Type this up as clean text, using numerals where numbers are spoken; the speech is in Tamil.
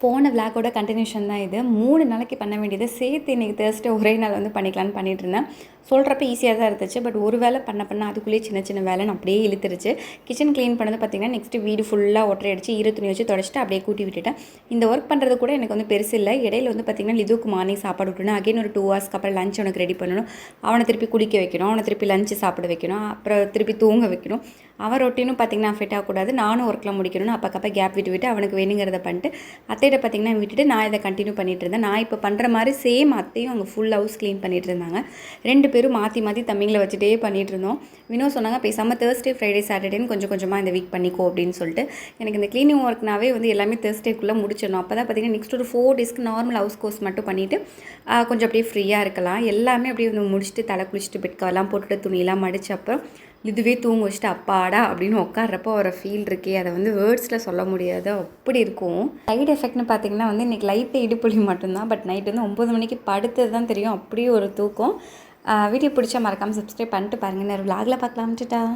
போன விளாகோட கண்டினியூஷன் தான் இது. 3 நாளைக்கு பண்ண வேண்டியது சேர்த்து இன்றைக்கி தேர்ஸ்டே ஒரே நாள் வந்து பண்ணிக்கலான்னு பண்ணிகிட்ருந்தேன். சொல்கிறப்ப ஈஸியாக தான் இருந்துச்சு. பட் ஒரு வேலை பண்ண அதுக்குள்ளேயே சின்ன சின்ன வேலைன்னு அப்படியே இழுத்துருச்சு. கிச்சன் க்ளீன் பண்ணது பார்த்திங்கன்னா நெக்ஸ்ட்டு வீடு ஃபுல்லாக ஒட்டரை அடித்து ஈர துணி வச்சு தொடச்சிட்டு அப்படியே கூட்டி விட்டுட்டேன். இந்த ஒர்க் பண்ணுறது கூட எனக்கு வந்து பெருசு இல்லை. இடையில வந்து பார்த்திங்கன்னா லிதுக்கு மார்னிங் சாப்பாடு விட்டணும். அகைன் ஒரு 2 ஹவர்ஸ்க்கு அப்புறம் லஞ்ச் அவனுக்கு ரெடி பண்ணணும். அவனை திருப்பி குடிக்க வைக்கணும். அவனை திருப்பி லஞ்சு சாப்பிட வைக்கணும். அப்புறம் திருப்பி தூங்க வைக்கணும். அவன் ரொட்டீனும் பார்த்திங்கன்னா அஃபெக்ட் ஆகக்கூடாது. நானும் ஒர்க்கில் முடிக்கணும்னு அப்பக்கப்போ கேப் விட்டு அவனுக்கு வேணுங்கிறத பண்ணிட்டு அத்தையிட்ட பார்த்திங்கன்னா விட்டுட்டு நான் இதை கண்டினியூ பண்ணிகிட்டு இருந்தேன். நான் இப்போ பண்ணுற மாதிரி சேம் அத்தையும் அங்கே ஃபுல் ஹவுஸ் க்ளீன் பண்ணிகிட்டு இருந்தாங்க. 2 பேரும் மாற்றி மாற்றி தம்பிங்களை வச்சுட்டே பண்ணிகிட்டு இருந்தோம். வினோ சொன்னாங்க பேசாமல் தேர்ஸ்டே ஃப்ரைடே சாட்டர்டேன்னு கொஞ்சம் கொஞ்சமாக இந்த வீக் பண்ணிக்கோ அப்படின்னு சொல்லிட்டு. எனக்கு இந்த க்ளீனிங் ஒர்க்னாவே வந்து எல்லாமே தேர்ஸ்டேக்குள்ளே முடிச்சிடணும். அப்போ தான் பார்த்திங்கன்னா நெக்ஸ்ட் ஒரு 4 டேஸ்க்கு நார்மல் ஹவுஸ் கோர்ஸ் மட்டும் பண்ணிவிட்டு கொஞ்சம் அப்படியே ஃப்ரீயாக இருக்கலாம். எல்லாமே அப்படியே வந்து முடிச்சுட்டு தலை குளிச்சுட்டு பெட் கவர்லாம் போட்டுட்டு துணியெல்லாம் மடித்த அப்புறம் இதுவே தூங்க வச்சுட்டு அப்பாடா அப்படின்னு உட்கார்றப்போ ஒரு ஃபீல் இருக்கே, அதை வந்து வேர்ட்ஸில் சொல்ல முடியாது, அப்படி இருக்கும். சைடு எஃபெக்ட்னு பார்த்தீங்கன்னா வந்து இன்றைக்கி லைட்டு இடுப்புலி மட்டும்தான். பட் நைட்டு வந்து 9 மணிக்கு படுத்தது தான் தெரியும், அப்படியே ஒரு தூக்கம். வீடியோ பிடிச்சா மறக்காமல் சப்ஸ்கிரைப் பண்ணிட்டு பாருங்கள். நான் விலாகில் பார்க்கலாம்.